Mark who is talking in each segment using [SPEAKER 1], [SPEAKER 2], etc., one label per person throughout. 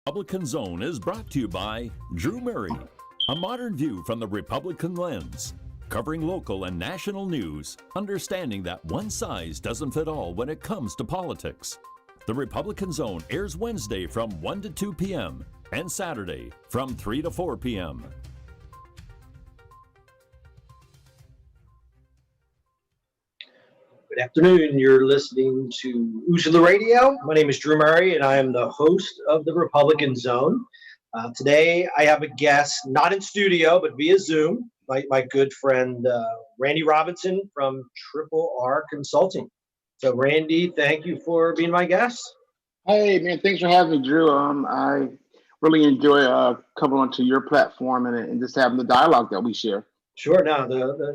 [SPEAKER 1] Republican Zone is brought to you by Drew Murray, a modern view from the Republican lens, covering local and national news, understanding that one size doesn't fit all when it comes to politics. The Republican Zone airs Wednesday from 1 to 2 p.m. and Saturday from 3 to 4 p.m.
[SPEAKER 2] Good afternoon. You're listening to Usually Radio. My name is Drew Murray, and I am the host of the Republican Zone. Today, I have a guest, not in studio, but via Zoom, my good friend Randy Robinson from Triple R Consulting. So, Randy, thank you for being my guest.
[SPEAKER 3] Hey, man, thanks for having me, Drew. I really enjoy coming onto your platform and just having the dialogue that we share.
[SPEAKER 2] Sure. No,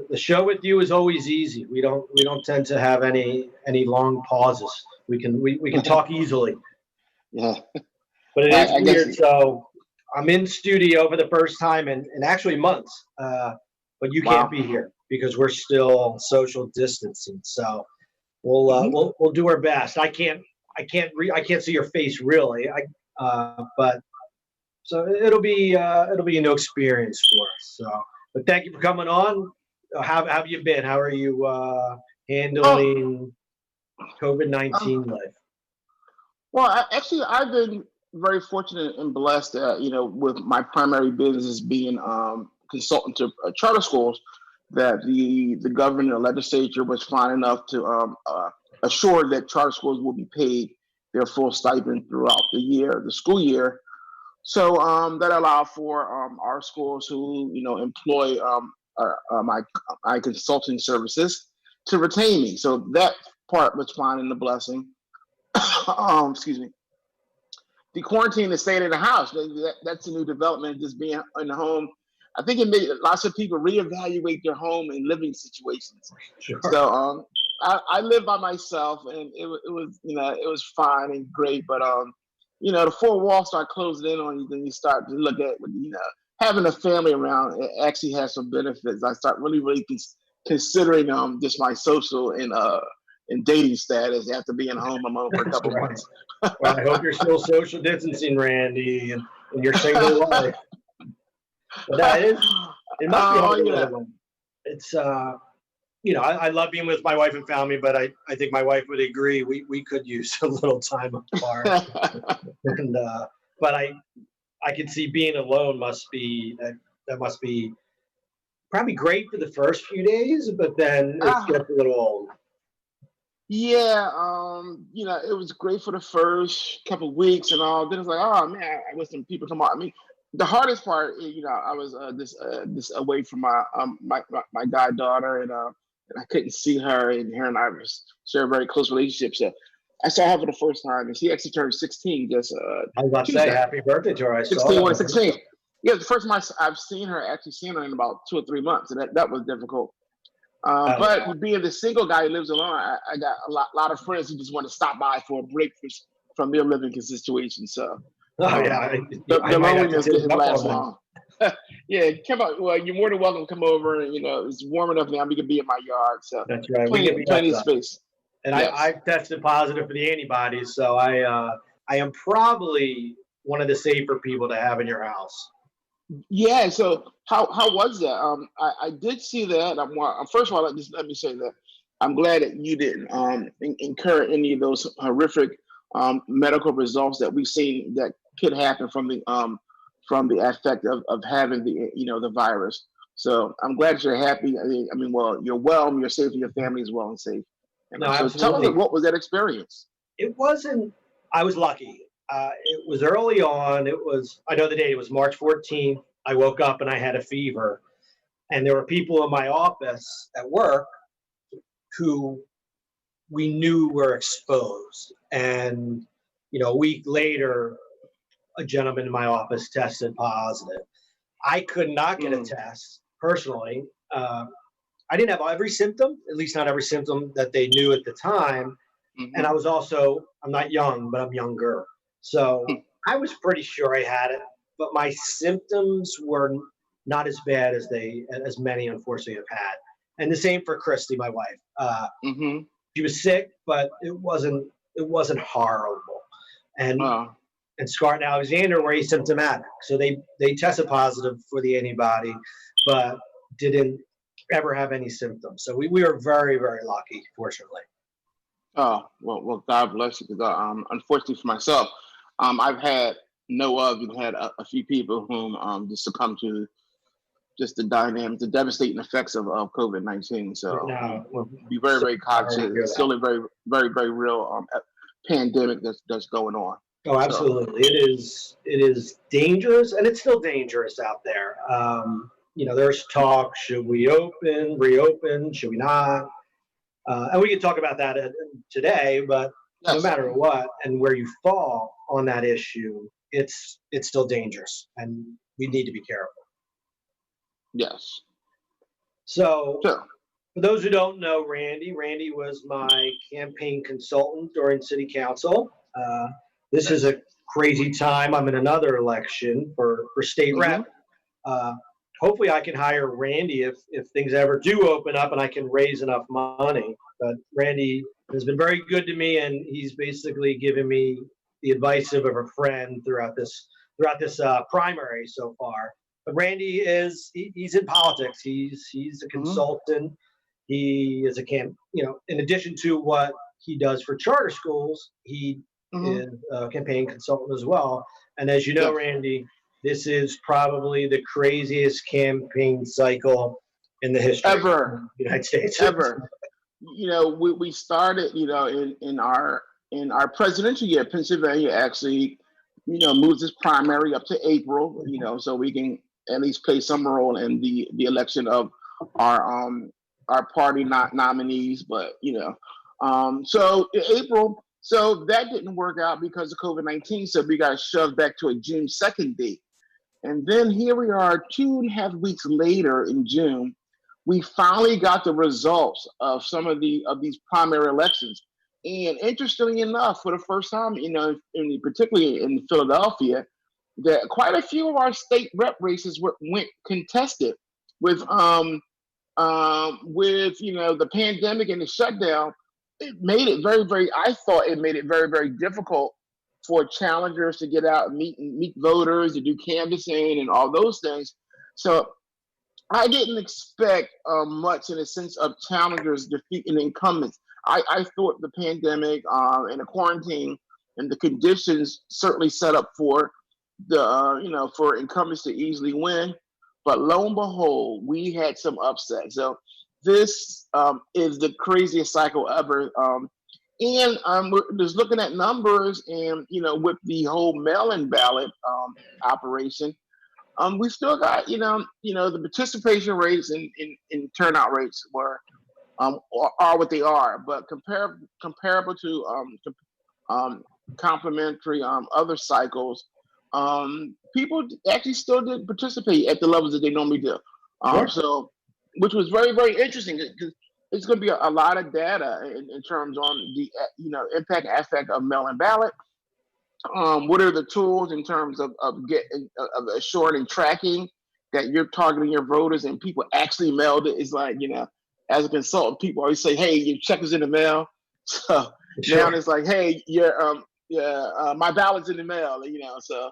[SPEAKER 2] the show with you is always easy. We don't tend to have any long pauses. We can talk easily.
[SPEAKER 3] Yeah.
[SPEAKER 2] But it is weird. So I'm in studio for the first time in actually months. But you can't be here because we're still social distancing. So we'll do our best. I can't see your face really. But so it'll be a new experience for us. So. But thank you for coming on. How have you been? How are you handling COVID-19 life?
[SPEAKER 3] Well, I've been very fortunate and blessed with my primary business being consultant to charter schools, that the governor and legislature was fine enough to assure that charter schools will be paid their full stipend throughout the school year. So that allowed for our schools who employ my consulting services to retain me. So that part was fine and a blessing. Excuse me. The quarantine and staying in the house, that's a new development, just being in the home. I think it made lots of people reevaluate their home and living situations.
[SPEAKER 2] Sure.
[SPEAKER 3] So I live by myself, and it was fine and great, but the four walls start closing in on you, then you start to look at, having a family around, it actually has some benefits. I start really considering just my social and dating status after being home alone for a couple months.
[SPEAKER 2] Well, I hope you're still social distancing, Randy, and your single life. But it must be hard. It's I love being with my wife and family, but I think my wife would agree. We could use a little time apart. And but I can see being alone must be probably great for the first few days, but then it gets a little old.
[SPEAKER 3] Yeah, it was great for the first couple of weeks and all. Then it's like, oh man, I wish some people come out. I mean, the hardest part, I was this away from my goddaughter, and I couldn't see her, and her and I share a very close relationship. So I saw her for the first time, and she actually turned 16.
[SPEAKER 2] I was about to say happy birthday to her. I
[SPEAKER 3] 16. Yeah, the first time I've seen her in about 2 or 3 months, and that was difficult. But being the single guy who lives alone, I got a lot of friends who just want to stop by for a break from their living situation. So the loneliness didn't last long. Yeah, come on. Well, you're more than welcome to come over. And it's warm enough now. We can be in my yard, so
[SPEAKER 2] that's right.
[SPEAKER 3] Plenty of space.
[SPEAKER 2] And yes. I tested positive for the antibodies, so I am probably one of the safer people to have in your house.
[SPEAKER 3] Yeah. So how was that? I did see that. First of all, let me say that I'm glad that you didn't incur any of those horrific medical results that we've seen that could happen from the effect of having the virus. So I'm glad that you're happy. You're well, you're safe, and your family is well and safe.
[SPEAKER 2] No,
[SPEAKER 3] so
[SPEAKER 2] absolutely.
[SPEAKER 3] Tell us, what was that experience?
[SPEAKER 2] It wasn't. I was lucky. It was early on. I know the date. It was March 14th. I woke up and I had a fever, and there were people in my office at work who we knew were exposed. And a week later, a gentleman in my office tested positive. I could not get a test personally. I didn't have every symptom, at least not every symptom that they knew at the time. Mm-hmm. And I'm not young, but I'm younger. So I was pretty sure I had it, but my symptoms were not as bad as many unfortunately have had. And the same for Christy, my wife. She was sick, but it wasn't horrible. And and Scott and Alexander were asymptomatic. So they tested positive for the antibody, but didn't ever have any symptoms. So we were very, very lucky, fortunately.
[SPEAKER 3] Oh, well, God bless you. Because unfortunately for myself, I've had had a few people whom just succumbed to just the devastating effects of COVID-19. So
[SPEAKER 2] No,
[SPEAKER 3] we'll be very, very conscious. It's still a very, very, very real pandemic that's going on.
[SPEAKER 2] Oh, absolutely. It is dangerous, and it's still dangerous out there. There's talk, should we reopen, should we not? And we can talk about that today, but no
[SPEAKER 3] Yes.
[SPEAKER 2] matter what and where you fall on that issue, it's still dangerous, and we need to be careful.
[SPEAKER 3] Yes.
[SPEAKER 2] So,
[SPEAKER 3] Sure.
[SPEAKER 2] for those who don't know Randy was my campaign consultant during city council. This is a crazy time. I'm in another election for state rep. Hopefully I can hire Randy if things ever do open up and I can raise enough money. But Randy has been very good to me, and he's basically given me the advice of a friend throughout this primary so far. But Randy he's in politics. He's a consultant. He is in addition to what he does for charter schools, he is a campaign consultant as well. And as you know, Randy, this is probably the craziest campaign cycle in the history
[SPEAKER 3] Ever.
[SPEAKER 2] of the United States.
[SPEAKER 3] Ever. We started, in our presidential year, Pennsylvania actually, moves its primary up to April, so we can at least play some role in the election of our party nominees. But so in April, so that didn't work out because of COVID-19. So we got shoved back to a June 2nd date, and then here we are 2.5 weeks later in June. We finally got the results of some of these primary elections, and interestingly enough, for the first time, particularly in Philadelphia, that quite a few of our state rep races went contested with the pandemic and the shutdown. It made it I thought it made it very, very difficult for challengers to get out and meet voters, to do canvassing and all those things. So I didn't expect much in the sense of challengers defeating incumbents. I thought the pandemic and the quarantine and the conditions certainly set up for for incumbents to easily win. But lo and behold, we had some upset. So this is the craziest cycle ever. And we're just looking at numbers, and with the whole mail-in ballot operation, we still got the participation rates and turnout rates are what they are, but comparable to complementary other cycles, people actually still did participate at the levels that they normally do. So, which was very, very interesting, because it's going to be a lot of data in terms on the impact and effect of mail-in ballot. What are the tools in terms of assuring and tracking that you're targeting your voters and people actually mailed it? It's like, as a consultant, people always say, "Hey, your check is in the mail." So now it's like, "Hey, my ballot's in the mail." So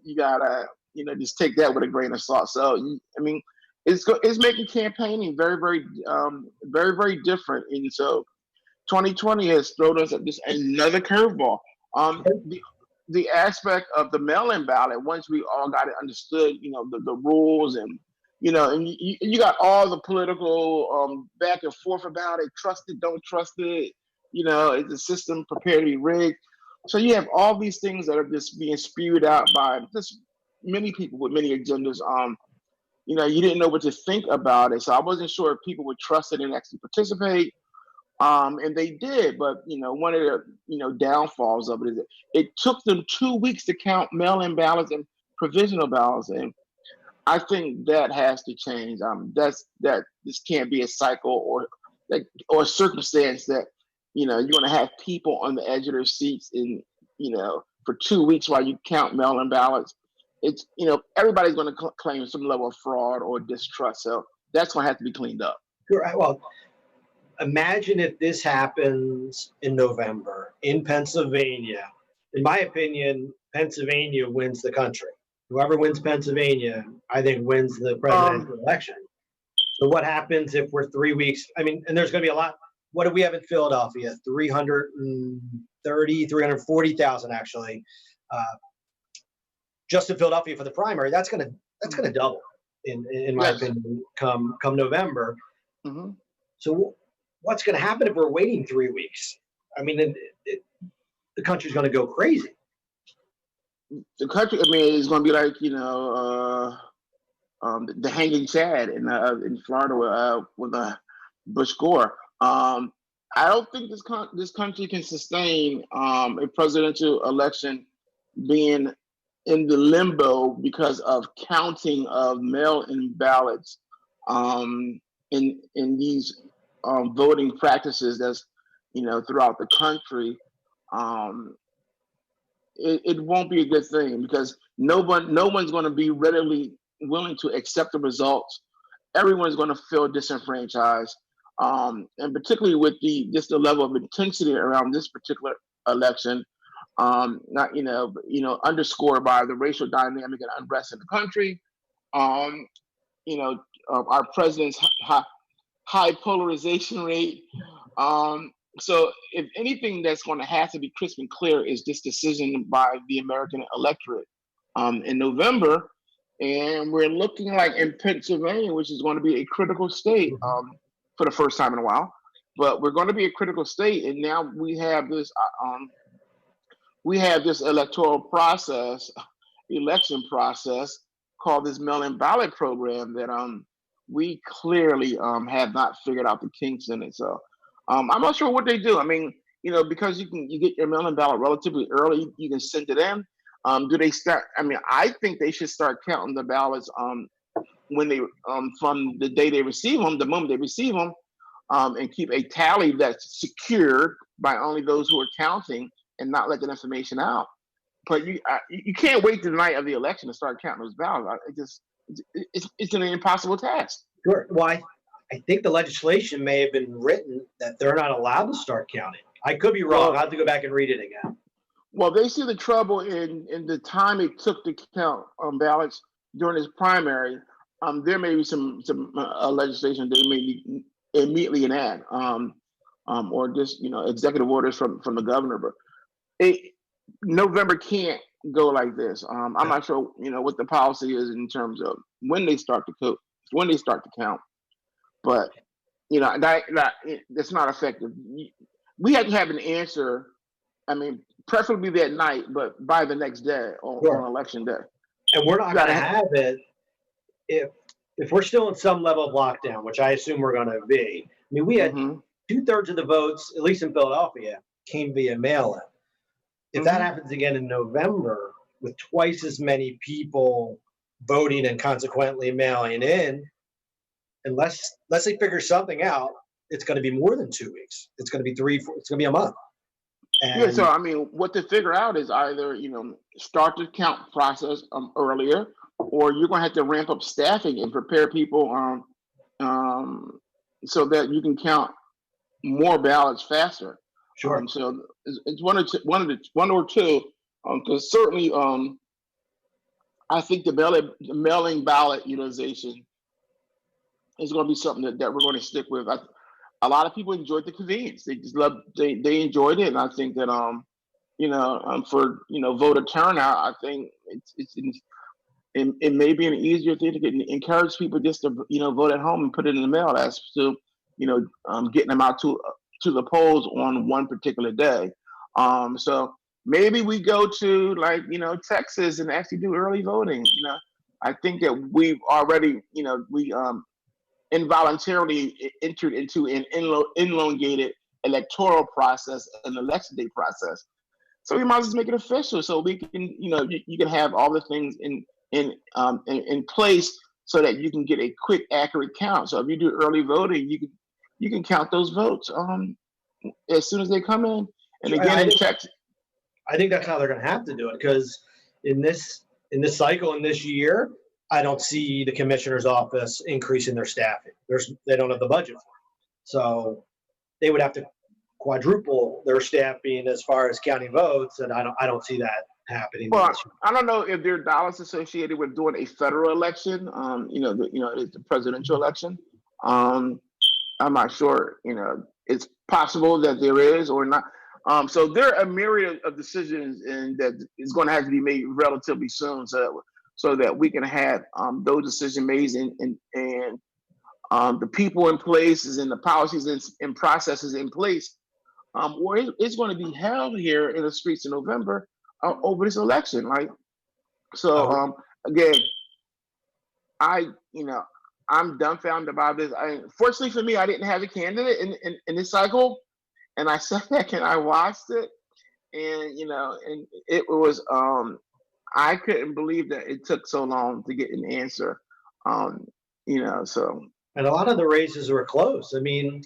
[SPEAKER 3] you gotta just take that with a grain of salt. So it's making campaigning very, very, very, very different. And so 2020 has thrown us at this another curveball. The aspect of the mail-in ballot, once we all got it understood, the rules, and and you got all the political back and forth about it, trust it, don't trust it, is the system prepared to be rigged? So you have all these things that are just being spewed out by just many people with many agendas. You didn't know what to think about it. So I wasn't sure if people would trust it and actually participate. And they did, but one of the downfalls of it is that it took them 2 weeks to count mail-in ballots and provisional ballots, and I think that has to change. This can't be a cycle or a circumstance that you're going to have people on the edge of their seats in for 2 weeks while you count mail-in ballots. It's everybody's going to claim some level of fraud or distrust, so that's going to have to be cleaned up.
[SPEAKER 2] Well, imagine if this happens in November in Pennsylvania. in my opinion, Pennsylvania wins the country. Whoever wins Pennsylvania, I think, wins the presidential election. So what happens if we're 3 weeks? I mean, and there's going to be a lot. What do we have in Philadelphia? 340,000 actually, just in Philadelphia for the primary. That's going to double in my opinion come November.
[SPEAKER 3] Mm-hmm.
[SPEAKER 2] So what's going to happen if we're waiting 3 weeks? I mean, the country's going to go crazy.
[SPEAKER 3] The country, I mean, it's going to be like, the hanging Chad in Florida with Bush Gore. I don't think this country can sustain a presidential election being in the limbo because of counting of mail-in ballots in these voting practices that's throughout the country. It won't be a good thing because no one's going to be readily willing to accept the results. Everyone's going to feel disenfranchised, and particularly with the level of intensity around this particular election, not underscored by the racial dynamic and unrest in the country. Our president's high polarization rate. So if anything that's going to have to be crisp and clear is this decision by the American electorate in November. And we're looking like in Pennsylvania, which is going to be a critical state for the first time in a while, but we're going to be a critical state. And now we have this electoral process, election process called this mail-in ballot program that we clearly have not figured out the kinks in it. So I'm not sure what they do. I mean, because you get your mail-in ballot relatively early, you can send it in. Do they start? I mean, I think they should start counting the ballots when they from the day they receive them, the moment they receive them, and keep a tally that's secured by only those who are counting and not let that information out. But you can't wait to the night of the election to start counting those ballots. It's an impossible task.
[SPEAKER 2] Sure. Well, I think the legislation may have been written that they're not allowed to start counting. I could be wrong. I'll have to go back and read it again.
[SPEAKER 3] Well, they see the trouble in the time it took to count ballots during his primary. There may be some legislation they may immediately enact, or just executive orders from the governor. But November can't go like this. I'm not sure what the policy is in terms of when they start to count. But that's not effective. We have to have an answer. I mean, preferably that night, but by the next day on election day.
[SPEAKER 2] And we're not going to have it if we're still in some level of lockdown, which I assume we're going to be. I mean, we had 2/3 of the votes, at least in Philadelphia, came via mail-in. If that happens again in November, with twice as many people voting and consequently mailing in, unless they figure something out, it's going to be more than 2 weeks. It's going to be 3, 4. It's going to be a month.
[SPEAKER 3] Yeah, so I mean, what to figure out is either start the count process earlier, or you're going to have to ramp up staffing and prepare people so that you can count more ballots faster.
[SPEAKER 2] Sure.
[SPEAKER 3] So it's one or two. Because certainly, I think the mailing ballot utilization is going to be something that we're going to stick with. A lot of people enjoyed the convenience. They just they enjoyed it, and I think that for voter turnout, I think it may be an easier thing to encourage people just to vote at home and put it in the mail as to getting them out to the polls on one particular day. So maybe we go to Texas and actually do early voting. I think that we've already we involuntarily entered into an elongated electoral process, an election day process. So we might as well make it official, so we can, you can have all the things in place so that you can get a quick, accurate count. So if you do early voting, you can count those votes as soon as they come in. And again,
[SPEAKER 2] I think that's how they're going to have to do it, because in this cycle, in this year, I don't see the commissioner's office increasing their staffing. They don't have the budget for it. So they would have to quadruple their staffing as far as counting votes, and I don't see that happening.
[SPEAKER 3] Well, I don't know if there are dollars associated with doing a federal election. It's the presidential election. I'm not sure. It's possible that there is or not. So there are a myriad of decisions, and that is going to have to be made relatively soon, so that we can have those decision made and the people in places and the policies and processes in place, or it's going to be held here in the streets in November over this election, right? So again, I'm dumbfounded about this. Fortunately for me, I didn't have a candidate in this cycle, and I sat back and I watched it, and it was I couldn't believe that it took so long to get an answer. So.
[SPEAKER 2] And a lot of the races were close. I mean,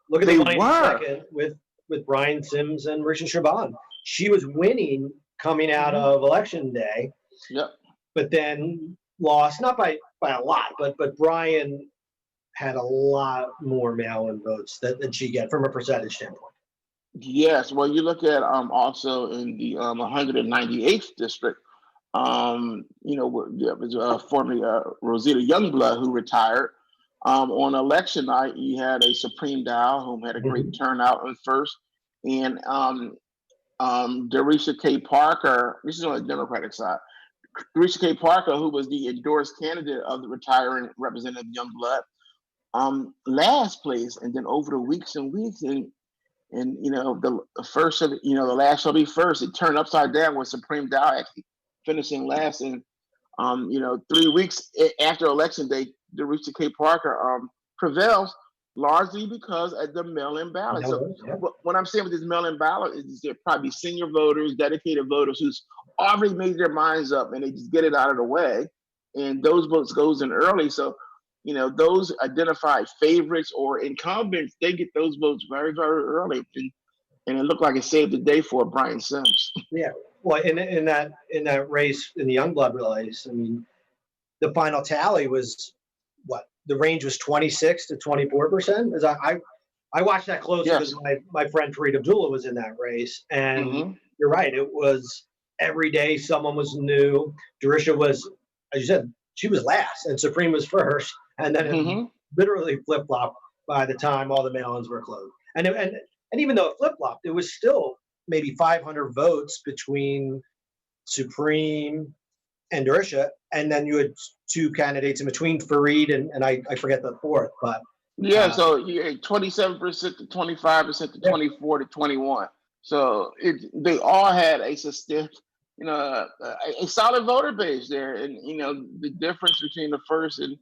[SPEAKER 2] look at
[SPEAKER 3] They
[SPEAKER 2] the one
[SPEAKER 3] were.
[SPEAKER 2] second with Brian Sims and Richard Shaban. She was winning coming out of election day.
[SPEAKER 3] Yep.
[SPEAKER 2] But then lost, not by a lot, but Brian had a lot more mail-in votes than she get from a percentage standpoint.
[SPEAKER 3] Yes. Well, you look at also in the 198th district, there was formerly Rosita Youngblood who retired. On election night, you had a Supreme Dow who had a great turnout on first, and Derecha K. Parker. This is on the Democratic side. Derecha K. Parker, who was the endorsed candidate of the retiring Representative Youngblood, last place, and then over the weeks and weeks, and the first of the last shall be first. It turned upside down with Supreme Dow actually finishing last, and 3 weeks after election day, Derecha K. Parker prevails largely because of the mail-in ballot. So what I'm saying with this mail-in ballot is there probably senior voters, dedicated voters who's already made their minds up and they just get it out of the way, and those votes goes in early. So those identified favorites or incumbents, they get those votes very, very early, and it looked like it saved the day for Brian Sims.
[SPEAKER 2] Yeah. Well, in that race, in the Youngblood race, I mean, the final tally was what? The range was 26 to 24%. As I watched that closely because my friend Fareed Abdullah was in that race, and you're right. It was every day someone was new. Derecha was, as you said, she was last, and Supreme was first, and then it literally flip flopped by the time all the mail-ins were closed. And even though it flip flopped, it was still maybe 500 votes between Supreme and Derecha, and then you had two candidates in between, Fareed and I forget the fourth, but
[SPEAKER 3] so you had 27% to 25% to 24 to 21. So they all had a solid voter base there, and the difference between the first and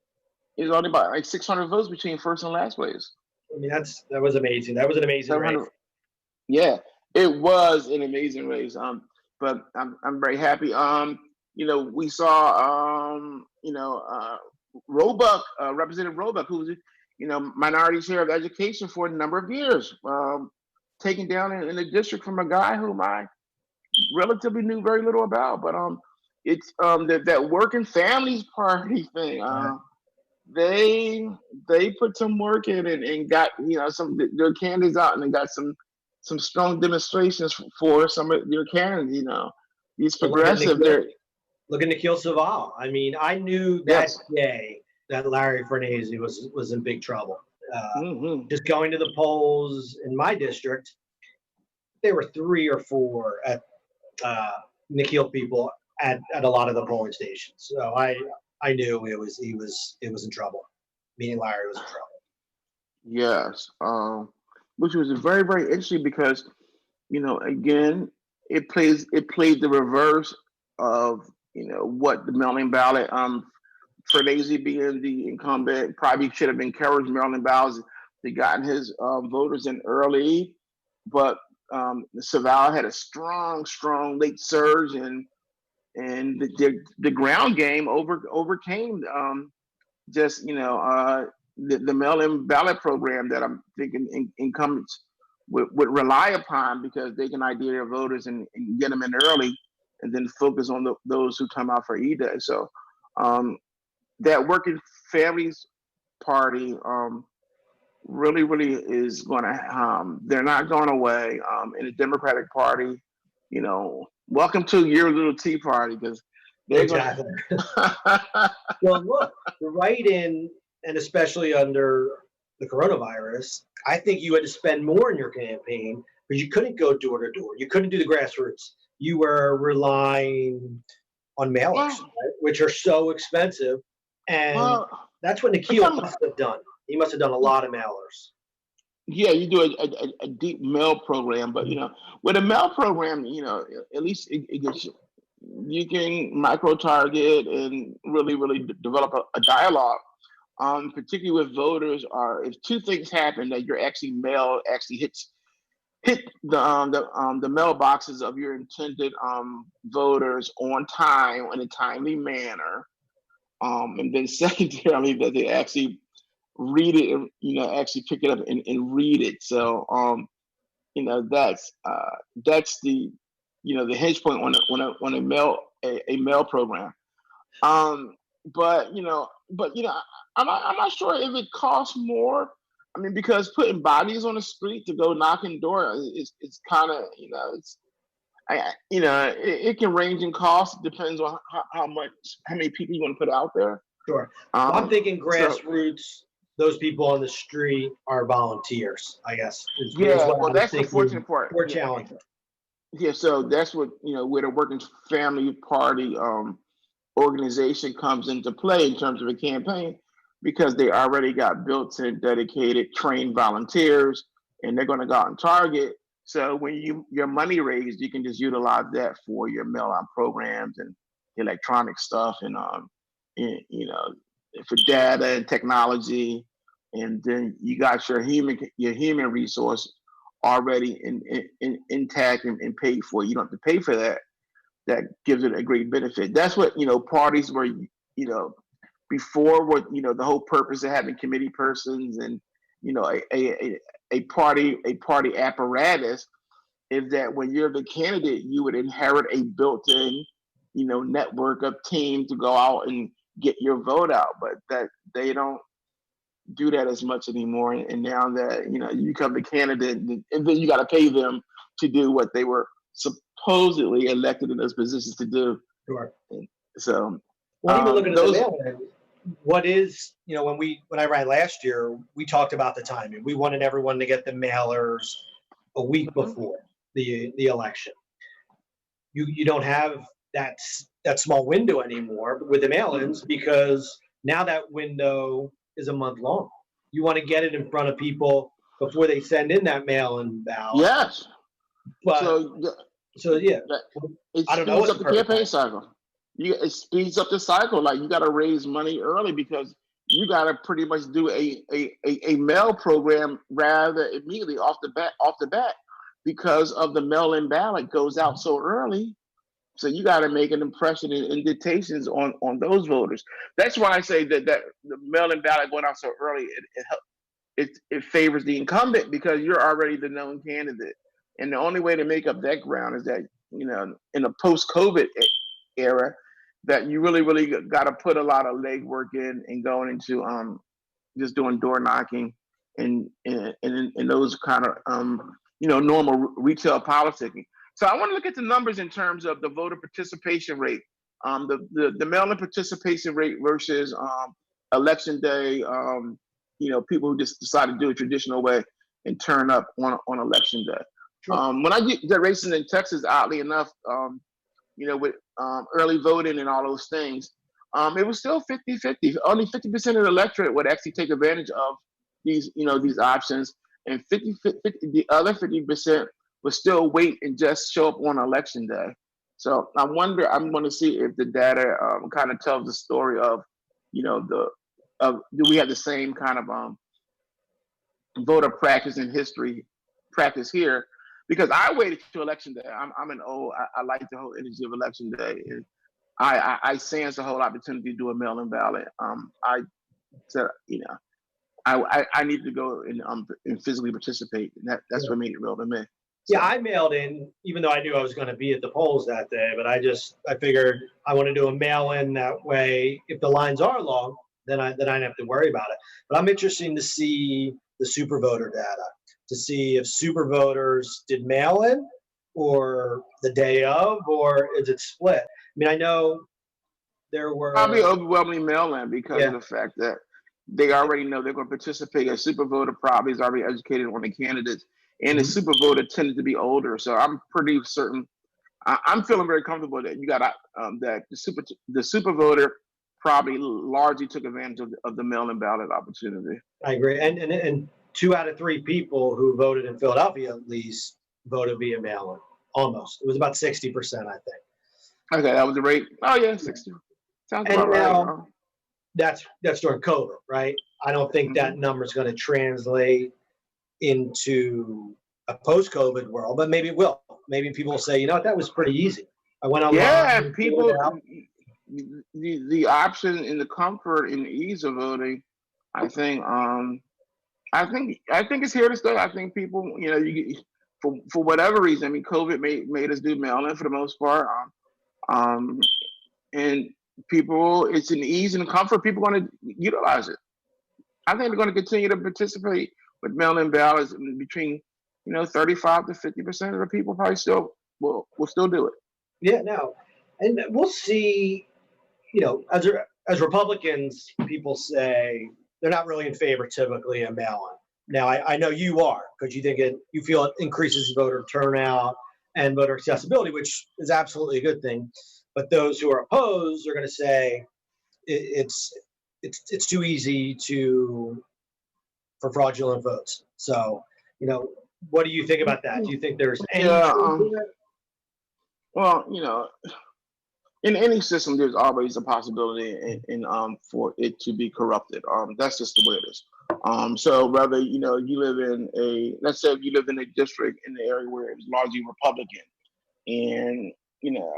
[SPEAKER 3] is only about like 600 votes between first and last place.
[SPEAKER 2] I mean that was amazing. That was an amazing race.
[SPEAKER 3] Yeah, it was an amazing race. But I'm very happy. We saw Roebuck, Representative Roebuck, who was minority chair of education for a number of years, taken down in the district from a guy whom I relatively knew very little about. But it's that Working Families Party thing. They put some work in and got some their candidates out, and they got some strong demonstrations for some of their candidates. These progressive.
[SPEAKER 2] Look at Nikhil Saval. I mean, I knew that day that Larry Farnese was in big trouble. Just going to the polls in my district, there were 3 or 4 at Nikhil people at a lot of the polling stations. So I knew he was in trouble. Meaning Larry was in trouble.
[SPEAKER 3] Yes, which was very, very interesting because, again, it played the reverse of what the mail-in ballot. Farnese being the incumbent probably should have encouraged mail-in ballots. They gotten his voters in early, but Saval had a strong late surge, and the ground game overcame the mail-in ballot program that I'm thinking incumbents would rely upon, because they can ID their voters and get them in early, and then focus on those who come out for E-Day. So that Working Families Party really, really is going to, they're not going away. In the Democratic Party, welcome to your little Tea Party, because they're going
[SPEAKER 2] Exactly.
[SPEAKER 3] to.
[SPEAKER 2] Well, look, the write-in, and especially under the coronavirus, I think you had to spend more in your campaign because you couldn't go door to door. You couldn't do the grassroots. You were relying on mailers,
[SPEAKER 3] Well,
[SPEAKER 2] right, which are so expensive. And
[SPEAKER 3] well,
[SPEAKER 2] that's what
[SPEAKER 3] but
[SPEAKER 2] Nikhil must have done. He must have done a lot of mailers.
[SPEAKER 3] yeah, you do a deep mail program, but with a mail program, at least it gets you can micro target and really, really develop a dialogue. Particularly with voters, are if two things happen, that your actually mail actually hit the mailboxes of your intended voters on time in a timely manner, and then secondarily that they actually read it and actually pick it up and read it. So that's the hedge point on a mail program. Um, but I'm not sure if it costs more. I mean, because putting bodies on the street to go knocking door is kind of it can range in cost. It depends on how many people you want to put out there.
[SPEAKER 2] Sure. Well, I'm thinking
[SPEAKER 3] So
[SPEAKER 2] grassroots, those people on the street are volunteers, I guess, is
[SPEAKER 3] yeah,
[SPEAKER 2] what
[SPEAKER 3] well,
[SPEAKER 2] I was
[SPEAKER 3] that's the
[SPEAKER 2] thinking.
[SPEAKER 3] fortunate part.
[SPEAKER 2] More
[SPEAKER 3] Yeah,
[SPEAKER 2] challenging.
[SPEAKER 3] yeah. So that's what where the Working Family Party organization comes into play in terms of a campaign, because they already got built-in dedicated trained volunteers, and they're going to go out and target. So when your money raised, you can just utilize that for your mail-out programs and electronic stuff, and for data and technology. And then you got your human resource already intact and paid for. You don't have to pay for that. That gives it a great benefit. That's what parties were before, what the whole purpose of having committee persons and a party apparatus is that when you're the candidate, you would inherit a built-in network of team to go out and get your vote out. But that they don't do that as much anymore. And now that you become the candidate, and then you got to pay them to do what they were supposedly elected in those positions to do.
[SPEAKER 2] Sure.
[SPEAKER 3] So
[SPEAKER 2] Well, even looking at the
[SPEAKER 3] those
[SPEAKER 2] mail-in, what is, when I ran last year, we talked about the timing. We wanted everyone to get the mailers a week before the election. You don't have that small window anymore with the mail-ins, because now that window is a month long. You want to get it in front of people before they send in that mail-in ballot.
[SPEAKER 3] yes.
[SPEAKER 2] But
[SPEAKER 3] So
[SPEAKER 2] yeah,
[SPEAKER 3] it
[SPEAKER 2] I don't know
[SPEAKER 3] speeds
[SPEAKER 2] what's
[SPEAKER 3] up the campaign
[SPEAKER 2] perfect.
[SPEAKER 3] cycle. It speeds up the cycle. Like, you got to raise money early, because you got to pretty much do a mail program rather immediately off the bat, because of the mail-in ballot goes out so early. So you got to make an impression and invitations on those voters. That's why I say that the mail-in ballot going out so early, it favors the incumbent, because you're already the known candidate. And the only way to make up that ground is that, in a post-COVID era, that you really, really got to put a lot of legwork in and going into just doing door knocking and those kind of normal retail politicking. So I want to look at the numbers in terms of the voter participation rate, the mail-in participation rate versus election day. People who just decide to do it traditional way and turn up on election day.
[SPEAKER 2] Sure.
[SPEAKER 3] When I did the races in Texas, oddly enough, with early voting and all those things, it was still 50-50. Only 50% of the electorate would actually take advantage of these options, and the other 50% would still wait and just show up on election day. So I'm going to see if the data kind of tells the story of, do we have the same kind of voter practice and history practice here? Because I waited to election day. I'm an old. I like the whole energy of election day, and I sense the whole opportunity to do a mail-in ballot. I said, I need to go and physically participate, and that's what made it real to me. So,
[SPEAKER 2] yeah, I mailed in, even though I knew I was going to be at the polls that day. But I figured I want to do a mail-in that way. If the lines are long, then I don't have to worry about it. But I'm interested to see the super voter data to see if super voters did mail in or the day of, or is it split? I mean, I know there
[SPEAKER 3] Probably
[SPEAKER 2] were,
[SPEAKER 3] overwhelmingly mail-in because of
[SPEAKER 2] yeah,
[SPEAKER 3] the fact that they already know they're going to participate. A super voter probably is already educated on the candidates, and the
[SPEAKER 2] mhm,
[SPEAKER 3] super voter tended to be older. So I'm pretty certain. I'm feeling very comfortable that you got that the super voter probably largely took advantage of the mail-in ballot opportunity.
[SPEAKER 2] I agree. And 2 out of 3 people who voted in Philadelphia at least voted via mail in. Almost. It was about 60%, I think.
[SPEAKER 3] Okay, that was the rate. Oh yeah, 60 sounds
[SPEAKER 2] And
[SPEAKER 3] about right.
[SPEAKER 2] now that's during COVID, right? I don't think that
[SPEAKER 3] Mhm.
[SPEAKER 2] number is going to translate into a post-COVID world, but maybe it will. Maybe people will say, you know what, that was pretty easy. I went
[SPEAKER 3] Yeah,
[SPEAKER 2] online, filled it
[SPEAKER 3] people,
[SPEAKER 2] out.
[SPEAKER 3] the option and the comfort and ease of voting, I think, I think it's here to stay. I think people, for whatever reason. I mean, COVID made us do mail in for the most part, um, and people, it's an ease and comfort. People going to utilize it. I think they're going to continue to participate with mail in ballots between, 35 to 50% of the people probably still will still do it.
[SPEAKER 2] Yeah, no. And we'll see, as Republicans, people say they're not really in favor typically of mail-in. Now, I know you are because you feel it increases voter turnout and voter accessibility, which is absolutely a good thing. But those who are opposed are going to say it's it's too easy to for fraudulent votes. So, you know, what do you think about that? Do you think there's any
[SPEAKER 3] Yeah.
[SPEAKER 2] truth to it?
[SPEAKER 3] Well, in any system, there's always a possibility for it to be corrupted. That's just the way it is. So whether you live in let's say if you live in a district in the area where it's largely Republican, and you know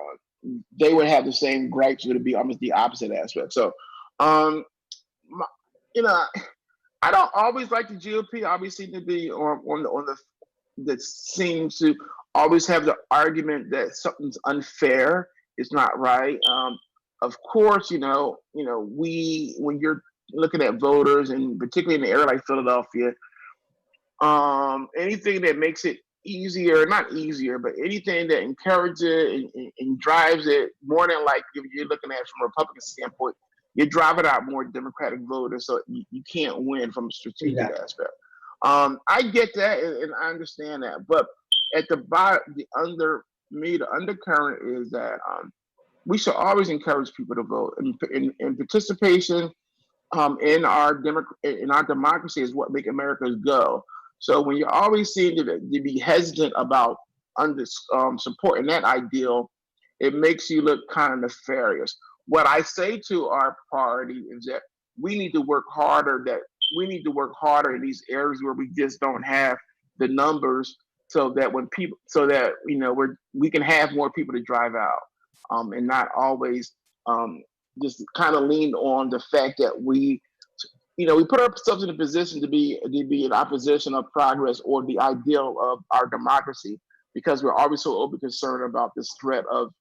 [SPEAKER 3] they would have the same gripes, would it be almost the opposite aspect. So, um, my, you know, I don't always like the GOP. Always seem to be on the that seems to always have the argument that something's unfair, it's not right. Of course, we when you're looking at voters, and particularly in an area like Philadelphia, anything that makes it easier, not easier, but anything that encourages it and drives it more than like if you're looking at it from a Republican standpoint, you're driving out more Democratic voters, so you can't win from a strategic
[SPEAKER 2] Exactly.
[SPEAKER 3] aspect. I get that and I understand that, but at the bottom, the undercurrent is that we should always encourage people to vote, and participation in our democracy is what make America go. So when you always seem to be hesitant about supporting that ideal, it makes you look kind of nefarious. What I say to our party is that we need to work harder. That we need to work harder in these areas where we just don't have the numbers, so that we can have more people to drive out, and not always just kind of lean on the fact that we put ourselves in a position to be in opposition of progress or the ideal of our democracy, because we're always so over concerned about this threat of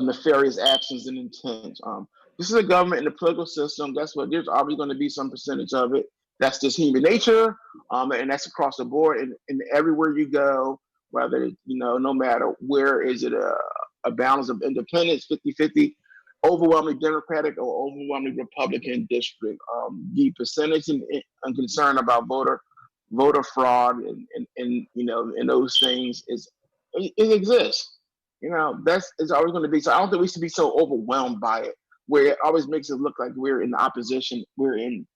[SPEAKER 3] nefarious actions and intent. This is a government and a political system. There's always going to be some percentage of it. That's just human nature, and that's across the board. And everywhere you go, whether no matter where, is it a balance of independence, 50-50, overwhelmingly Democratic or overwhelmingly Republican district. The percentage and concern about voter fraud and those things it exists. That's it's always going to be. So I don't think we should be so overwhelmed by it, where it always makes it look like we're in opposition. We're in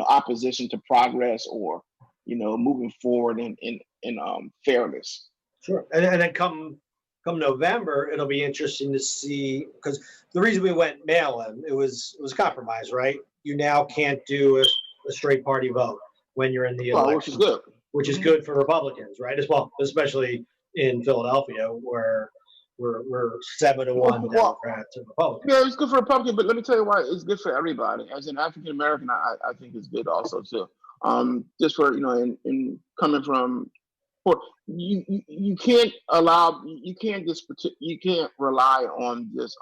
[SPEAKER 3] opposition to progress, or moving forward in fairness.
[SPEAKER 2] Sure. And then come November, it'll be interesting to see because the reason we went mail-in, it was compromise, right? You now can't do a straight party vote when you're in the
[SPEAKER 3] Well, which is
[SPEAKER 2] election,
[SPEAKER 3] good.
[SPEAKER 2] which is
[SPEAKER 3] Mhm.
[SPEAKER 2] good for Republicans, right? As well, especially in Philadelphia where we're 7-1
[SPEAKER 3] Well,
[SPEAKER 2] Democrats and Republicans.
[SPEAKER 3] yeah, it's good for Republican, but let me tell you why it's good for everybody. As an African American, I think it's good also too. Just for in coming from, well, you can't you can't rely on this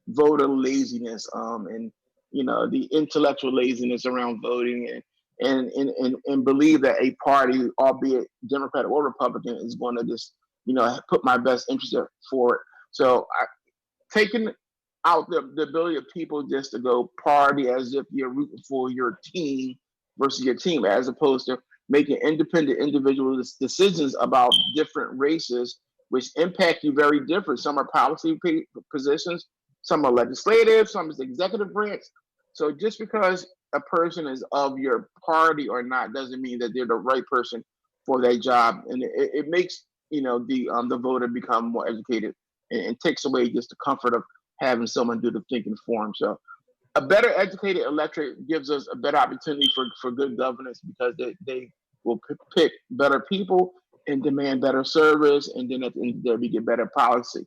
[SPEAKER 3] voter laziness, and the intellectual laziness around voting and believe that a party, albeit Democrat or Republican, is going to just, put my best interest forward. So taking out the ability of people just to go party as if you're rooting for your team versus your team, as opposed to making independent individual decisions about different races, which impact you very different. Some are policy positions, some are legislative, some is executive branch. So just because a person is of your party or not doesn't mean that they're the right person for that job, and it makes the voter become more educated and takes away just the comfort of having someone do the thinking for him. So a better educated electorate gives us a better opportunity for good governance, because they will pick better people and demand better service, and then at the end of the day, we get better policy,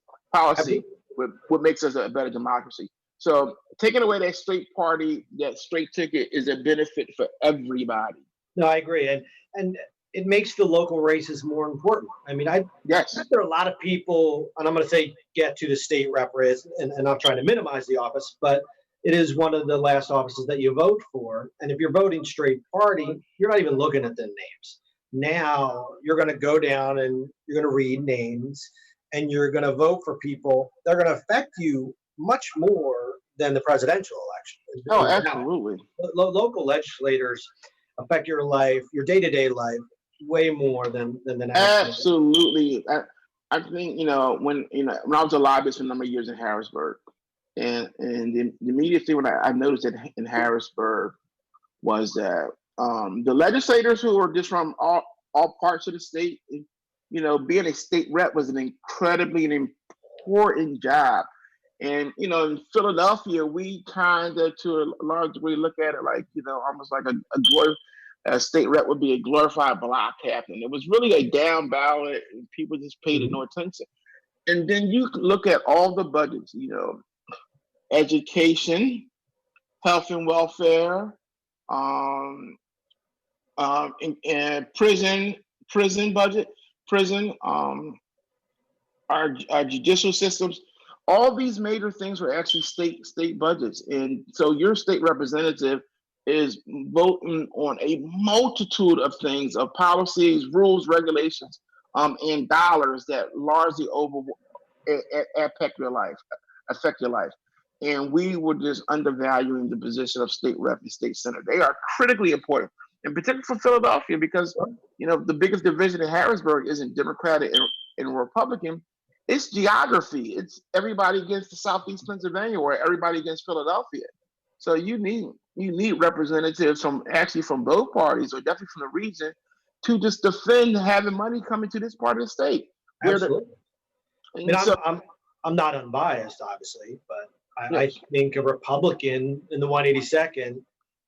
[SPEAKER 3] what makes us a better democracy. So taking away that straight party, that straight ticket, is a benefit for everybody.
[SPEAKER 2] No, I agree, and it makes the local races more important. I mean,
[SPEAKER 3] Yes,
[SPEAKER 2] there are a lot of people, and I'm going to say get to the state rep race, and I'm trying to minimize the office, but it is one of the last offices that you vote for. And if you're voting straight party, you're not even looking at the names. Now you're going to go down and you're going to read names, and you're going to vote for people that are going to affect you much more than the presidential election.
[SPEAKER 3] oh, absolutely.
[SPEAKER 2] Local legislators affect your life, your day-to-day life, way more than the national.
[SPEAKER 3] Absolutely. I think when I was a lobbyist for a number of years in Harrisburg, and the immediate thing when I noticed that in Harrisburg was that the legislators who were just from all parts of the state, being a state rep was an incredibly important job. And in Philadelphia, we kind of, to a large degree, look at it like almost like a state rep would be a glorified block captain. It was really a down ballot, and people just paid it no attention. And then you look at all the budgets, education, health and welfare, and prison budget, our judicial systems. All these major things were actually state budgets, and so your state representative is voting on a multitude of things, of policies, rules, regulations, and dollars that largely affect your life. And we were just undervaluing the position of state rep and state senator. They are critically important, and particularly for Philadelphia, because the biggest division in Harrisburg isn't Democratic and Republican. It's geography. It's everybody against the Southeast Pennsylvania, or everybody against Philadelphia. So you need representatives from both parties, or definitely from the region, to just defend having money coming to this part of the state.
[SPEAKER 2] Absolutely. I'm not unbiased, obviously, but I think a Republican in the 182nd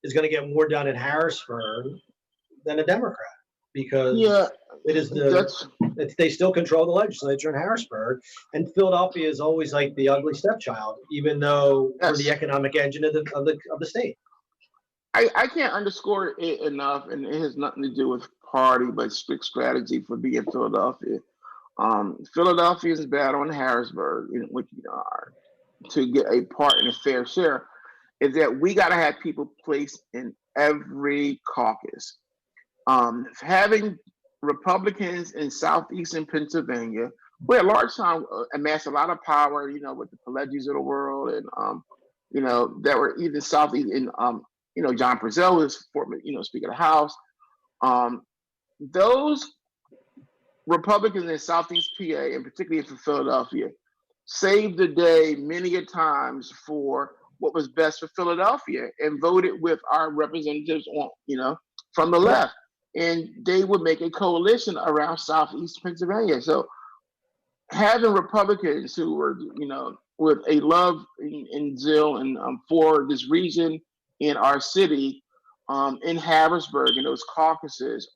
[SPEAKER 2] is going to get more done in Harrisburg than a Democrat, because it is they still control the legislature in Harrisburg, and Philadelphia is always like the ugly stepchild, even though we're the economic engine of the state.
[SPEAKER 3] I can't underscore it enough, and it has nothing to do with party, but strict strategy for being Philadelphia. Philadelphia's battle in Harrisburg, which to get a part in a fair share, is that we got to have people placed in every caucus. Having Republicans in southeastern Pennsylvania, where at large time amassed a lot of power, with the Pellegis of the world, and that were even southeast in John Prezell was former Speaker of the House. Those Republicans in southeast PA, and particularly for Philadelphia, saved the day many a times for what was best for Philadelphia, and voted with our representatives from the left. And they would make a coalition around Southeast Pennsylvania. So having Republicans who were, with a love and zeal and for this region in our city, in Harrisburg, and those caucuses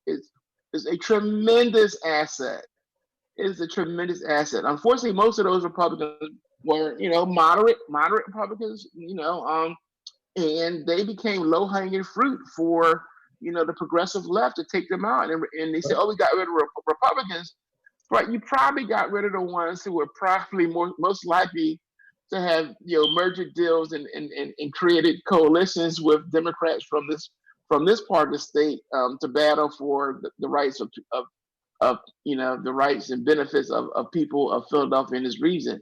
[SPEAKER 3] is a tremendous asset. It is a tremendous asset. Unfortunately, most of those Republicans were, moderate Republicans, and they became low-hanging fruit for the progressive left to take them out. And they said, we got rid of Republicans, but you probably got rid of the ones who were probably most likely to have merger deals and created coalitions with Democrats from this part of the state to battle for the rights of the rights and benefits of people of Philadelphia and this region.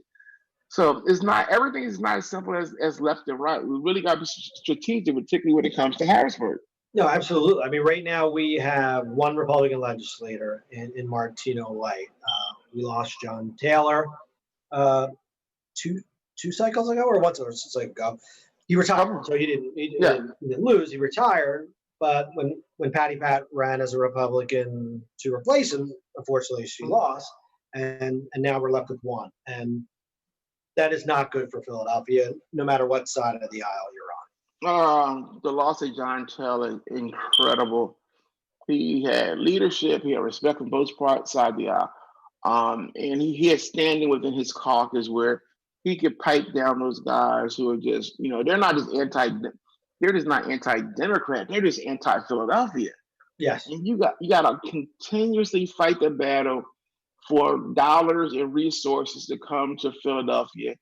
[SPEAKER 3] So it's not everything is not as simple as left and right. We really got to be strategic, particularly when it comes to Harrisburg.
[SPEAKER 2] No, absolutely. I mean, right now we have one Republican legislator in Martino Light. We lost John Taylor two cycles ago, or once or cycle ago. He retired, so he didn't lose. He retired, but when Patty Pat ran as a Republican to replace him, unfortunately she lost, and now we're left with one, and that is not good for Philadelphia, no matter what side of the aisle you're on.
[SPEAKER 3] The loss of John Taylor is incredible. He had leadership. He had respect from both sides of the aisle, and he had standing within his caucus where he could pipe down those guys who are just, they're not just they're just not anti-Democrat. They're just anti-Philadelphia.
[SPEAKER 2] Yes.
[SPEAKER 3] And you got to continuously fight the battle for dollars and resources to come to Philadelphia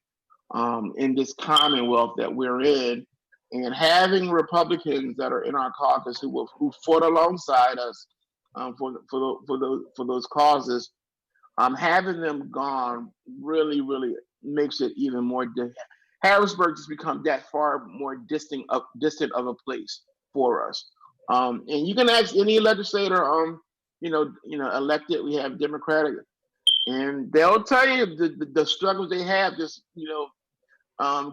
[SPEAKER 3] in this commonwealth that we're in. And having Republicans that are in our caucus who fought alongside us for those causes, having them gone really, really makes it even more. Harrisburg has become that far more distant of a place for us. And you can ask any legislator, elected. We have Democratic, and they'll tell you the struggles they have. Just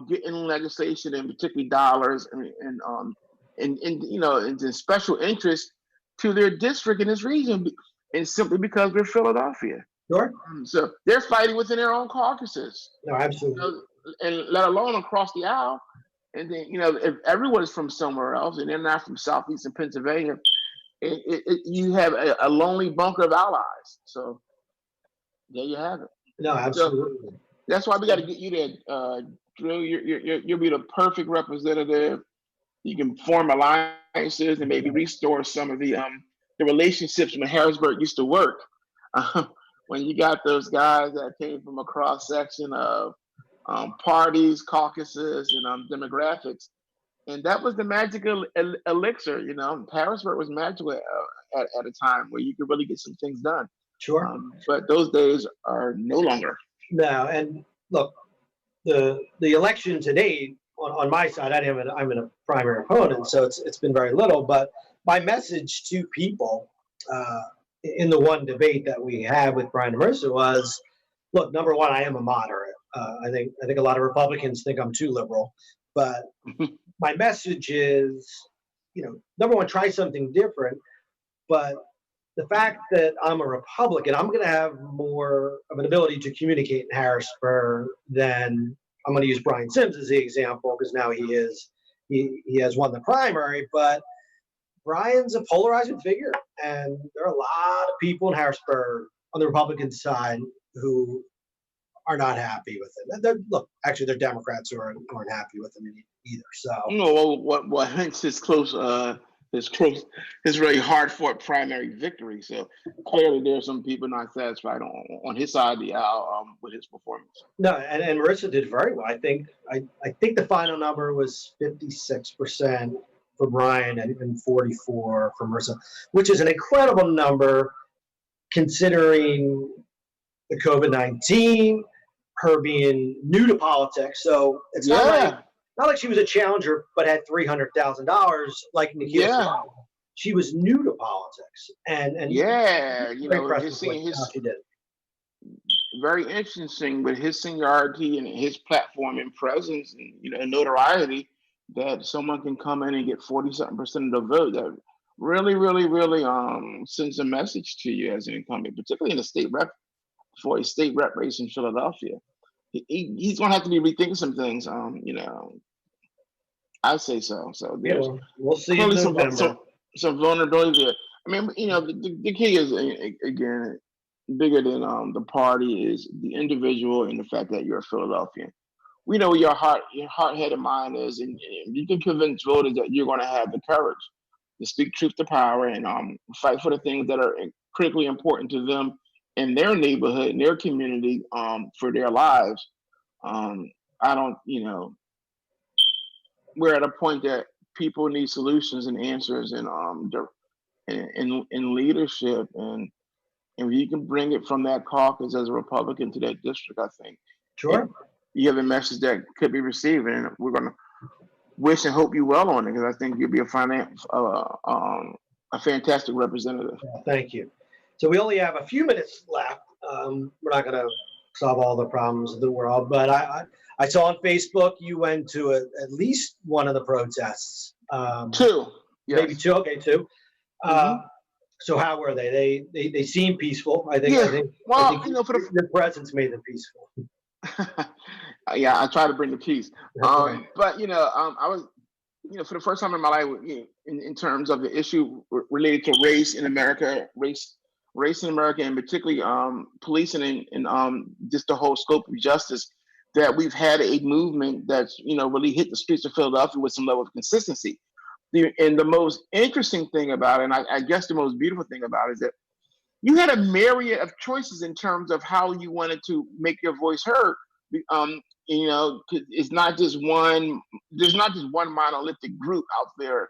[SPEAKER 3] getting legislation and particularly dollars and special interest to their district in this region, and simply because we're Philadelphia.
[SPEAKER 2] Sure.
[SPEAKER 3] So they're fighting within their own caucuses.
[SPEAKER 2] No, absolutely.
[SPEAKER 3] And let alone across the aisle. And then, if everyone is from somewhere else and they're not from southeastern Pennsylvania, you have a lonely bunker of allies. So there you have it.
[SPEAKER 2] No, absolutely.
[SPEAKER 3] So that's why we got to get you there, Drew. You'll be the perfect representative. You can form alliances and maybe restore some of the relationships when Harrisburg used to work. When you got those guys that came from a cross section of parties, caucuses, and demographics, and that was the magical elixir. Harrisburg was magical at a time where you could really get some things done.
[SPEAKER 2] Sure.
[SPEAKER 3] But those days are no longer.
[SPEAKER 2] No, and look, the election today on my side, I'm in a primary opponent, so it's been very little. But my message to people in the one debate that we had with Brian and Marissa was, look, number one, I am a moderate. I think a lot of Republicans think I'm too liberal, but my message is, number one, try something different. But the fact that I'm a Republican, I'm going to have more of an ability to communicate in Harrisburg than I'm going to use Brian Sims as the example, because now he has won the primary, but Brian's a polarizing figure, and there are a lot of people in Harrisburg on the Republican side who are not happy with it. They're Democrats who aren't happy with him either. So
[SPEAKER 3] what hence his really hard fought primary victory. So clearly there are some people not satisfied on his side of the aisle with his performance.
[SPEAKER 2] No, and Marissa did very well. I think the final number was 56% for Brian and 44 for Marissa, which is an incredible number considering the COVID-19, her being new to politics. So it's not like she was a challenger but had $300,000 like Nikita.
[SPEAKER 3] Yeah.
[SPEAKER 2] She was new to politics, and
[SPEAKER 3] just seeing his very interesting with his seniority and his platform and presence and notoriety, that someone can come in and get 40-something% of the vote. That really, really, really sends a message to you as an incumbent, particularly in the state rep for a state rep race in Philadelphia. He's going to have to be rethinking some things. I'd say so. So there's
[SPEAKER 2] we'll see
[SPEAKER 3] some vulnerability there. I mean, the key is, again, bigger than the party is the individual and the fact that you're a Philadelphian. We know your heart-headed mind is, and you can convince voters that you're going to have the courage to speak truth to power and fight for the things that are critically important to them in their neighborhood, in their community, for their lives. I don't, we're at a point that people need solutions and answers and in leadership, and if you can bring it from that caucus as a Republican to that district, I think
[SPEAKER 2] Sure.
[SPEAKER 3] you have a message that could be received, and we're going to wish and hope you well on it, because I think you'll be a fantastic representative.
[SPEAKER 2] Thank you. So we only have a few minutes left. We're not going to solve all the problems of the world, but I saw on Facebook you went to at least one of the protests.
[SPEAKER 3] Two. Yes.
[SPEAKER 2] Maybe two. Okay, two. So how were they? They seem peaceful. I think.
[SPEAKER 3] Yeah. Well,
[SPEAKER 2] your presence made them peaceful.
[SPEAKER 3] Yeah, I try to bring the peace. But I was, for the first time in my life, in terms of the issue related to race in America, race in America, and particularly policing and just the whole scope of justice, that we've had a movement that's really hit the streets of Philadelphia with some level of consistency. And the most interesting thing about it, and I guess the most beautiful thing about it, is that you had a myriad of choices in terms of how you wanted to make your voice heard. It's not just one. There's not just one monolithic group out there.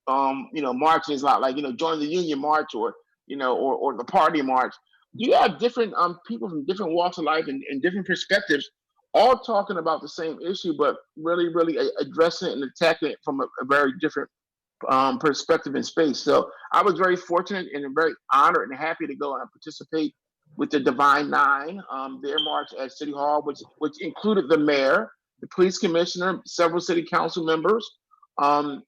[SPEAKER 3] Marching is not like join the Union March or the Party March. You have different people from different walks of life and different perspectives, all talking about the same issue, but really, really addressing it and attacking it from a very different perspective and space. So I was very fortunate and very honored and happy to go and participate with the Divine Nine, their march at City Hall, which included the mayor, the police commissioner, several city council members, and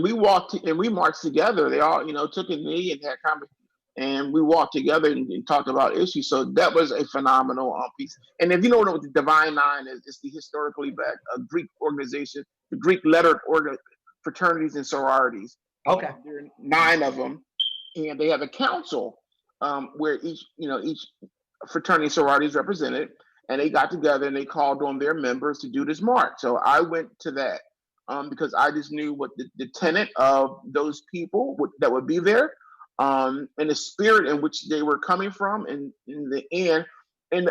[SPEAKER 3] we marched together. They all took a knee and had conversation, and we walked together and talked about issues. So that was a phenomenal piece. And if you don't know what the Divine Nine is, it's the historically black Greek organization, the Greek lettered fraternities and sororities.
[SPEAKER 2] Okay.
[SPEAKER 3] There are 9 of them, and they have a council where each fraternity sorority is represented, and they got together and they called on their members to do this march. So I went to that because I just knew what the tenet of those people that would be there, and the spirit in which they were coming from, and in the end, and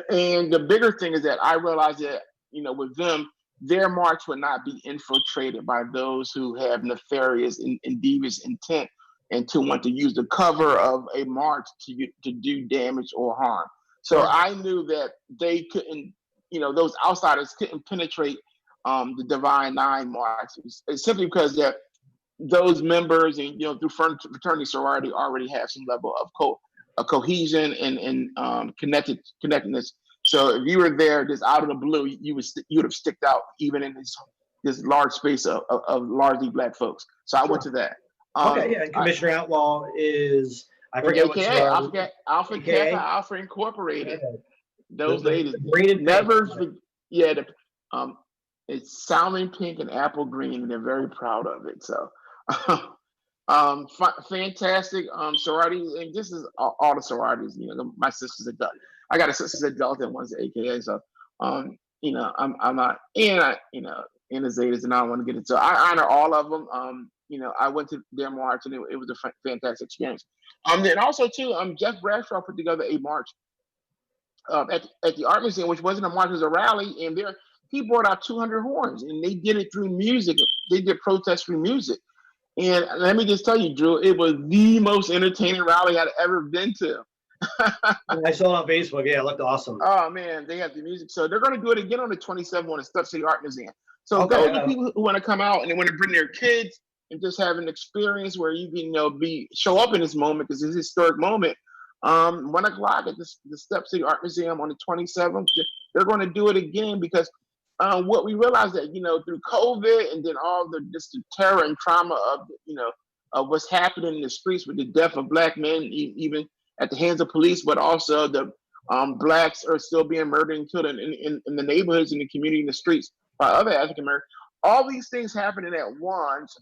[SPEAKER 3] the bigger thing is that I realized that with them, their march would not be infiltrated by those who have nefarious and devious intent and to want to use the cover of a march to do damage or harm. So I knew that they couldn't, those outsiders couldn't penetrate the Divine Nine march. It's simply because that those members and through fraternity sorority already have some level of cohesion and connectedness. So if you were there just out of the blue, you would have sticked out even in this large space of largely black folks. So I went to that.
[SPEAKER 2] Okay, yeah. And Commissioner Outlaw is, I forget what
[SPEAKER 3] Alpha Kappa Alpha Incorporated. Those ladies it's salmon pink and apple green, and they're very proud of it. So fantastic sorority, and this is all the sororities. My sister's adult. I got a sister's adult and one's AKA. So I'm not in the Zetas, and I don't want to get into. I honor all of them. I went to their march, and it was a fantastic experience. And also too, Jeff Bradshaw put together a march at the Art Museum, which wasn't a march, it was a rally, and he brought out 200 horns, and they did it through music. They did protest through music, and let me just tell you, Drew, it was the most entertaining rally I'd ever been to.
[SPEAKER 2] I saw it on Facebook. Yeah, it looked awesome.
[SPEAKER 3] Oh man, they have the music, so they're going to do it again on the 27th on the Stuff City Art Museum. So those are people who want to come out and they want to bring their kids and just have an experience where you can show up in this moment, because it's a historic moment. 1 o'clock at the Stuff City Art Museum on the 27th. They're going to do it again because what we realized that through COVID and then all the terror and trauma of what's happening in the streets with the death of black men, even at the hands of police, but also the blacks are still being murdered and killed in the neighborhoods, in the community, in the streets by other African Americans. All these things happening at once.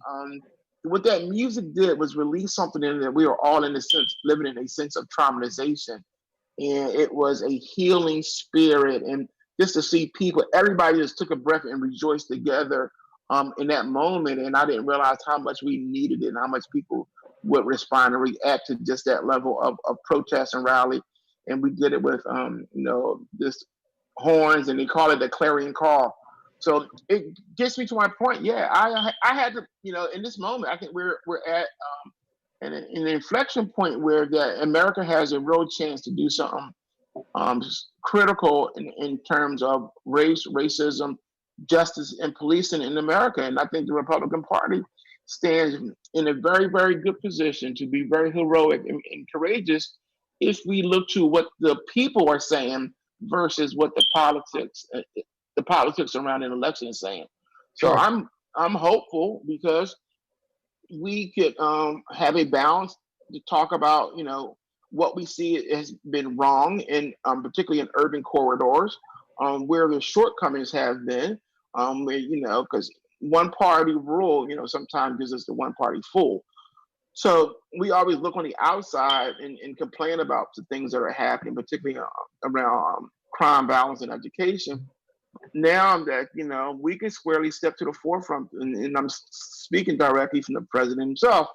[SPEAKER 3] What that music did was release something in that we were all, in a sense, living in a sense of traumatization, and it was a healing spirit. And just to see people, everybody just took a breath and rejoiced together in that moment. And I didn't realize how much we needed it and how much people would respond and react to just that level of protest and rally. And we did it with this horns, and they call it the clarion call. So it gets me to my point. Yeah, I had to, in this moment, I think we're at an inflection point where that America has a real chance to do something critical in terms of racism, justice, and policing in America. And I think the Republican Party stands in a very, very good position to be very heroic and courageous if we look to what the people are saying versus what the politics around an election is saying. So
[SPEAKER 2] Sure.
[SPEAKER 3] I'm hopeful because we could have a balance to talk about what we see has been wrong in particularly in urban corridors, where the shortcomings have been, because one party rule sometimes gives us the one party fool. So we always look on the outside and complain about the things that are happening, particularly around crime, violence, and education. Now that we can squarely step to the forefront, and I'm speaking directly from the president himself,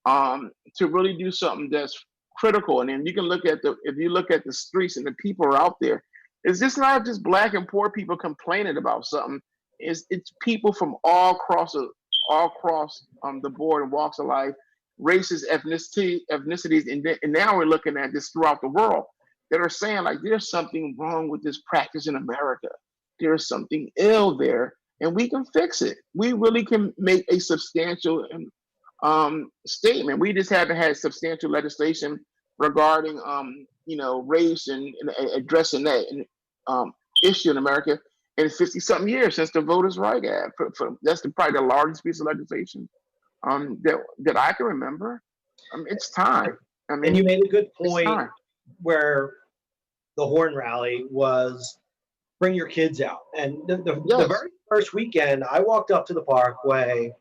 [SPEAKER 3] to really do something that's critical. And then you can if you look at the streets and the people are out there, it's just not just black and poor people complaining about something. It's people from all across the board and walks of life, races, ethnicities, and now we're looking at this throughout the world that are saying like there's something wrong with this practice in America. There's something ill there, and we can fix it. We really can make a substantial statement. We just haven't had substantial legislation regarding race and addressing that issue in America in 50-something years since the Voters' Right Act. That's probably the largest piece of legislation that I can remember. It's time.
[SPEAKER 2] And you made a good point where the Horn Rally was bring your kids out. And the very first weekend, I walked up to the Parkway,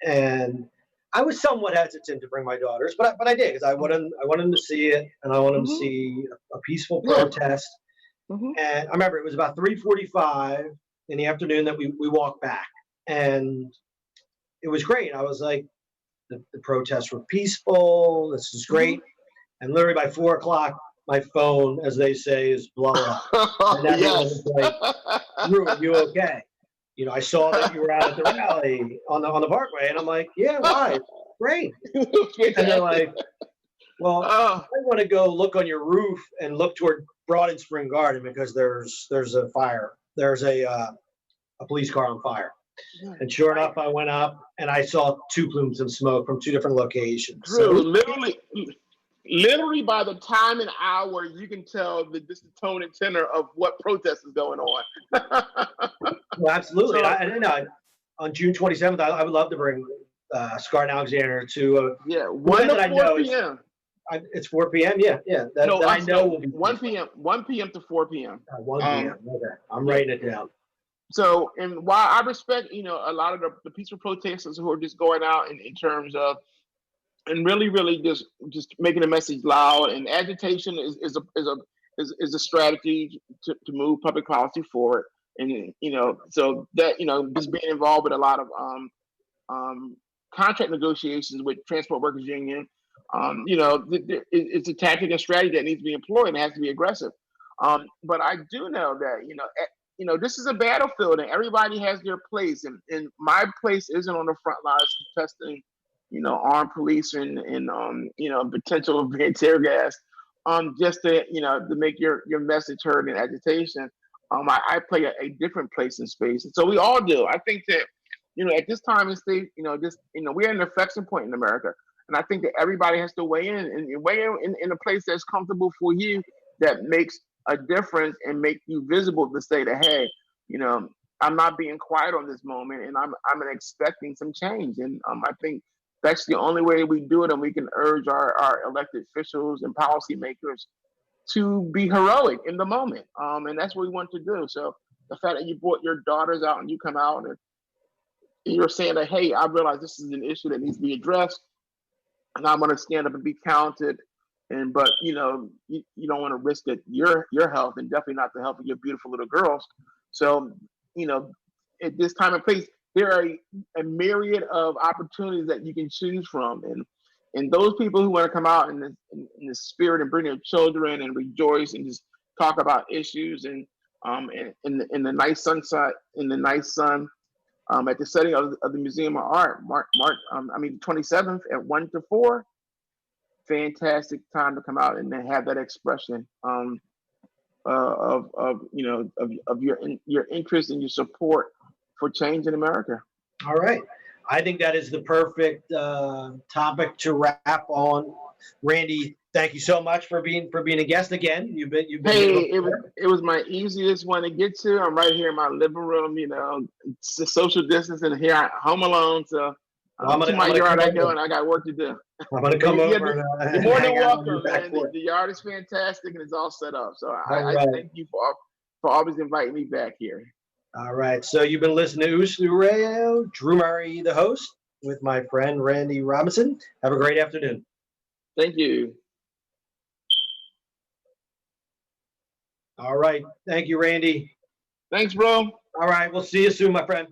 [SPEAKER 2] and I was somewhat hesitant to bring my daughters, but I did because I wanted them to see it, and I wanted them to see a peaceful protest. And I remember it was about 3:45 in the afternoon that we walked back, and it was great. I was like, the protests were peaceful. This is great. And literally by 4 o'clock, my phone, as they say, is blowing up. And everyone's like, Drew, are you okay? I saw that you were out at the rally on the Parkway, and I'm like, yeah, why? Great. And they're like, well, I want to go look on your roof and look toward Broad and Spring Garden because there's a fire. There's a police car on fire. And sure enough, I went up and I saw two plumes of smoke from two different locations.
[SPEAKER 3] Drew, literally by the time and hour, you can tell the tone and tenor of what protest is going on.
[SPEAKER 2] Well, absolutely. So, on June 27th, I would love to bring Scarlett Alexander to
[SPEAKER 3] 1 to 4 p.m.
[SPEAKER 2] It's 4 p.m. Yeah. That I know will be
[SPEAKER 3] 1 p.m. 1 p.m. to 4 p.m.
[SPEAKER 2] 1 p.m. Okay. I'm writing it down.
[SPEAKER 3] So, and while I respect, a lot of the peaceful protesters who are just going out in terms of, and really, really just making the message loud, and agitation is a strategy to move public policy forward, and so that just being involved with a lot of contract negotiations with Transport Workers Union, it's a tactic and strategy that needs to be employed and has to be aggressive. But I do know that this is a battlefield, and everybody has their place, and my place isn't on the front lines contesting armed police and potential of being tear gas, just to make your message heard in agitation. I play a different place in space, and so we all do. I think that at this time and state, we're at an inflection point in America, and I think that everybody has to weigh in a place that's comfortable for you, that makes a difference and make you visible to say that, hey, I'm not being quiet on this moment, and I'm expecting some change, and I think that's the only way we do it, and we can urge our elected officials and policymakers to be heroic in the moment, and that's what we want to do. So the fact that you brought your daughters out and you come out and you're saying that, hey, I realize this is an issue that needs to be addressed, and I'm going to stand up and be counted, but you don't want to risk it, your health, and definitely not the health of your beautiful little girls. So at this time and place, there are a myriad of opportunities that you can choose from, and those people who want to come out in the spirit and bring their children and rejoice and just talk about issues and in the nice sunset, in the nice sun, at the setting of the Museum of Art, the 27th at 1 to 4. Fantastic time to come out and then have that expression of your interest and your support for change in America.
[SPEAKER 2] All right. I think that is the perfect topic to wrap on. Randy, thank you so much for being a guest again. You've been
[SPEAKER 3] Hey, it was my easiest one to get to. I'm right here in my living room, social distancing here, home alone. So to my yard I go, and I got work to do.
[SPEAKER 2] I'm going to come over.
[SPEAKER 3] You're more than welcome, man. The yard is fantastic and it's all set up. So I thank you for always inviting me back here.
[SPEAKER 2] All right. So you've been listening to Uslu Radio, Drew Murray, the host, with my friend Randy Robinson. Have a great afternoon.
[SPEAKER 3] Thank you.
[SPEAKER 2] All right. Thank you, Randy.
[SPEAKER 3] Thanks, bro.
[SPEAKER 2] All right. We'll see you soon, my friend.